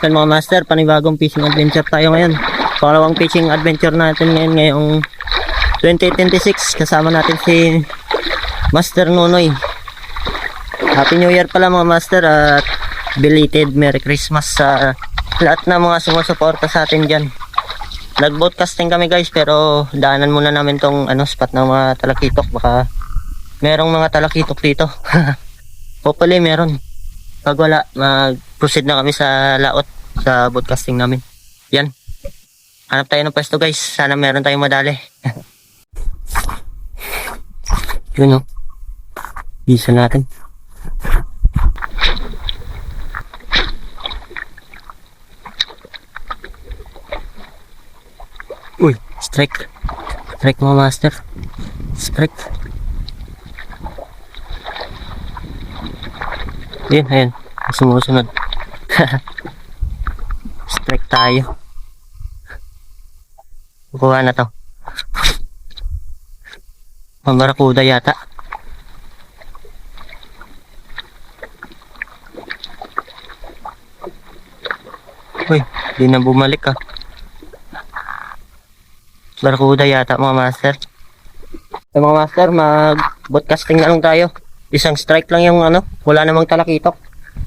Yan mga master, panibagong fishing adventure tayo ngayon. Pangalawang fishing adventure natin ngayon ngayong 2026. Kasama natin si Master Nunoy. Happy New Year pala mga master at belated Merry Christmas sa lahat na mga sumusuporta sa atin dyan. Nag-boat casting kami guys, pero daanan muna namin tong spot ng mga talakitok. Baka merong mga talakitok dito. Hopefully meron. Pag wala, mag-proceed na kami sa laot sa boat casting namin. Yan. Hanap tayo ng pwesto guys. Sana meron tayong madali. Yun o. Bisa natin. Uy, strike. Strike mga master. Strike. Ayan, ayan. Sumusunod. Strike tayo. Kukuha na to. Pambarakuda yata. Uy, di na bumalik ah. Barakuda yata mga master. Mga master, mag-boat casting na lang tayo. Isang strike lang yung wala namang talakitok.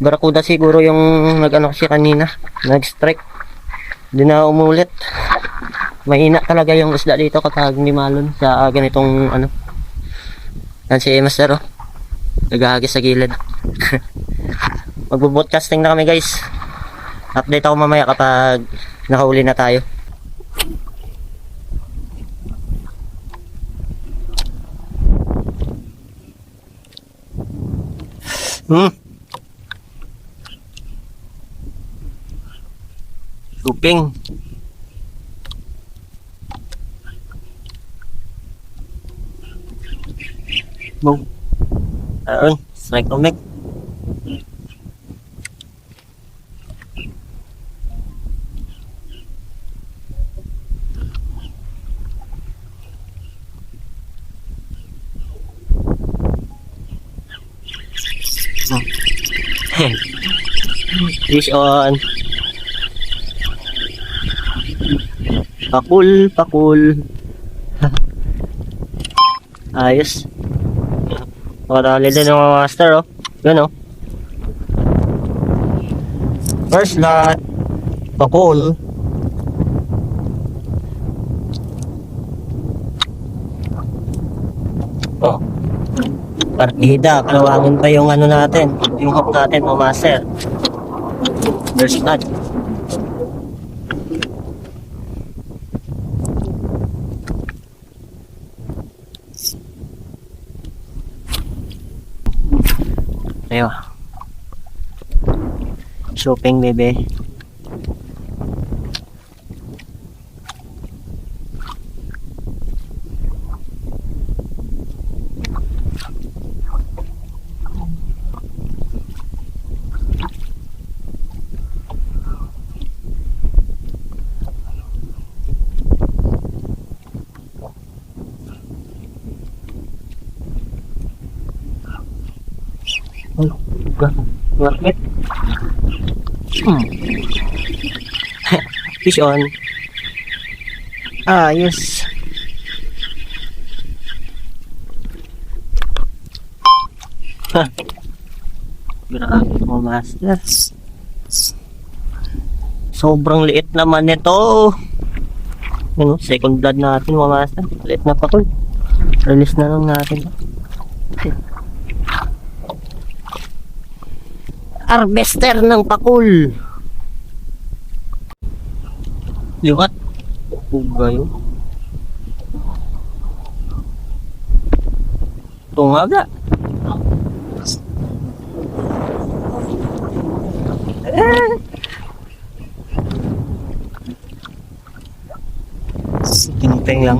Barakuda siguro yung kasi kanina. Nag-strike. Hindi na umulit. Mahina talaga yung isda dito kapag nimalon sa ganitong Yan si Master oh. Naghahagis sa gilid. Magbo-boat casting na kami guys. Update ako mamaya kapag nakahuli na tayo. Looping. Boom. Ayun, strike on neck. Fish on. Pakul, pakul. Ayos. Nakadali din ng mga master oh. Yun oh. First lot. Pakul. Oh. Partida. Kalawangin pa yung natin. Yung hook natin mga master. First lot. Ayo. Shopping bebe. Market. Fish on. Ayos. Grabe mo master. Sobrang liit naman nito. Second blood natin mga master. Liit na pa ko. Release na lang natin. Harvester ng pakul. Liwat. Puga yun. Tungaga. Tingting lang.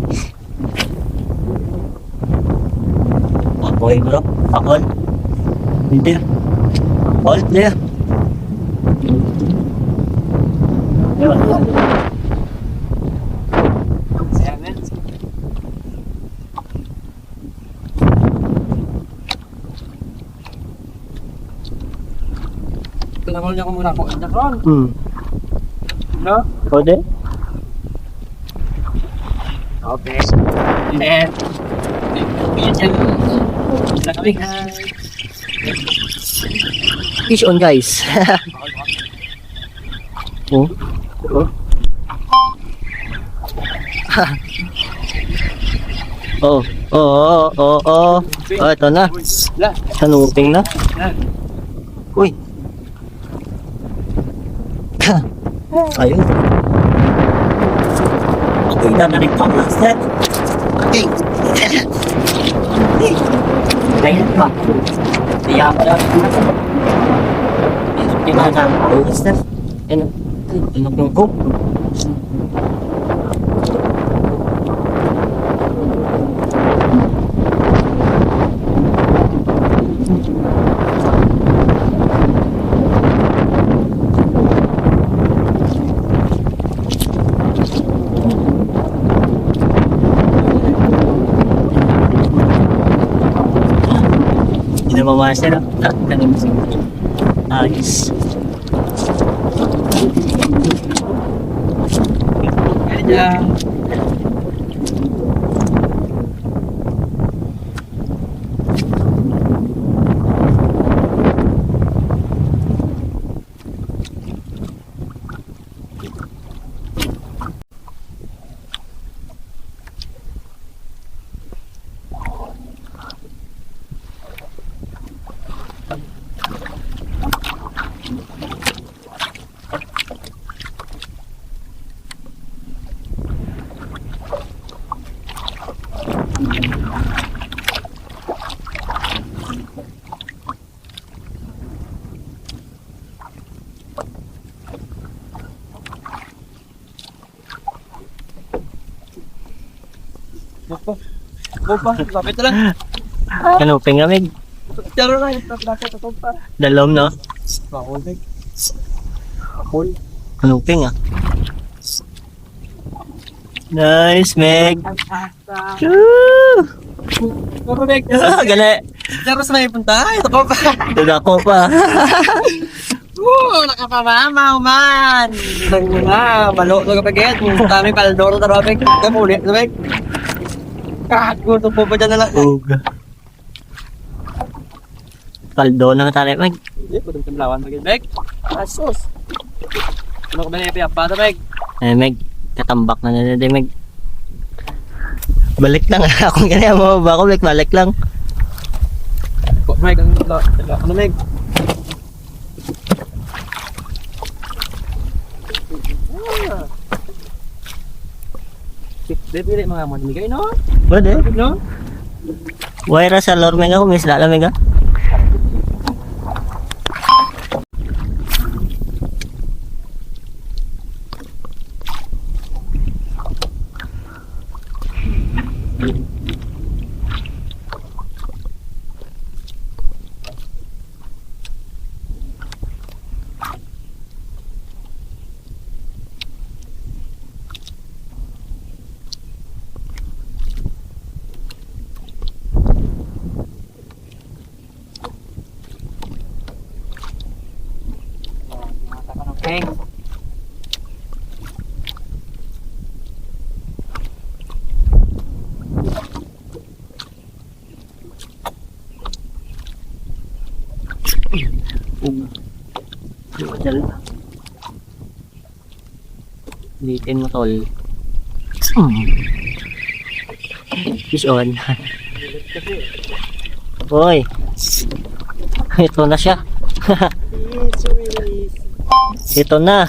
Pakoy bro. Pakul. Hindi. Hold there. Pinangol niya ko muna po. Anak ron. No? Pwede? Okay. And then, Fish on guys. Oh. Oh. Oh, ito na. Kanuping na. Uy. Ayun. Okay, na rin pang master. Okay. Kaya pa. Kaya pa lang. Kaya na ang master. Ano? Ano yung cook? Hindi na mamaster. Ayos. Yeah. Opa, lapit na lang. Kanuping lamig. Taro na, ito pa. Dalom, no? Bakol, Meg. Bakol. Kanuping, ah. Nice, Meg. Woo! Taro, Meg. Gali. Taro sa may punta. Ito ko pa. Dada ko pa. Nakapamamaw man. Nang na, malo na kapagit. Kami paladoro taro, Meg. Kamu ulit, Meg. Gusto po pa dyan na lang. Uga. Paldo na nga tayo, Meg. Hindi, pwede timlawan, Meg. Asos. Ano ko ba na yung piyapa, Meg? Eh, Meg. Katambak na na Meg. Balik lang. Kung ganyan mo ba ako, Meg, balik lang. Meg, ano, Meg? Depili mga manimigay, no? Pwede. No? Waira sa lor, Meg, ako. Miss lala, Meg, ah. Okay. Litin mo, tol. Fish on. Hoy. Ito na siya. Ito na.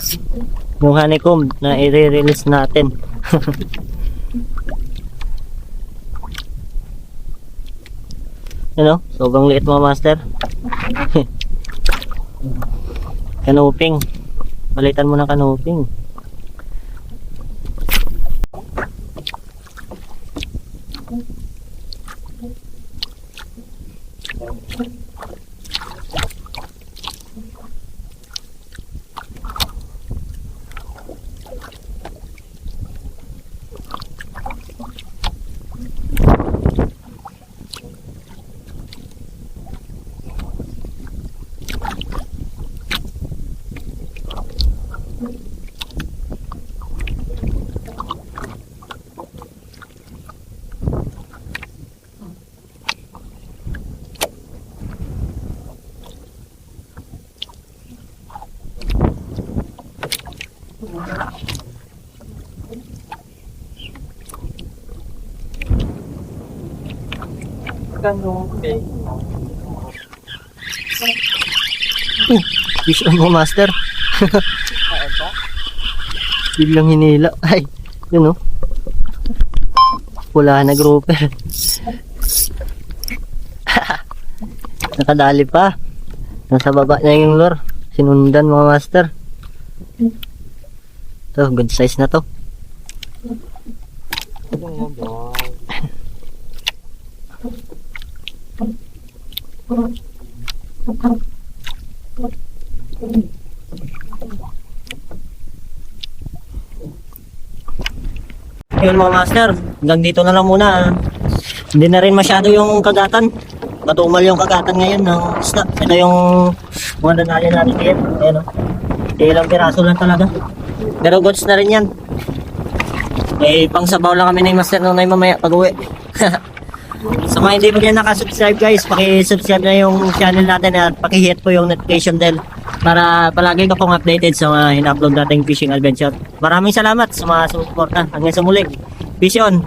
Yung honeycomb na i-release natin. Ano? Sobrang liit mo, master. Kanuping. Balitan mo ng kanuping. Ganun, okay. Fish on mo, master. Biglang hinila. Ay, yun oh. Wala na grouper. Nakadali pa. Nasa baba na yung lure. Sinundan mga master. To, good size na to. Yun mga master, hanggang dito na lang muna. Hindi na rin masyado yung kagatan. Matumal yung kagatan ngayon ng isda. Ito yung mga nanali natin ngayon. Ayan o. Ilang piraso lang talaga. Pero goods na rin yan. Eh, pang sabaw lang kami ni Master Nonay mamaya pag uwi. Sa mga hindi pa dyan nakasubscribe guys, paki-subscribe na yung channel natin at paki-hit po yung notification bell para palagi ka pong updated sa mga in-upload nating fishing adventure. Maraming salamat sa mga suporta. Hanggang sa muli. Fish on!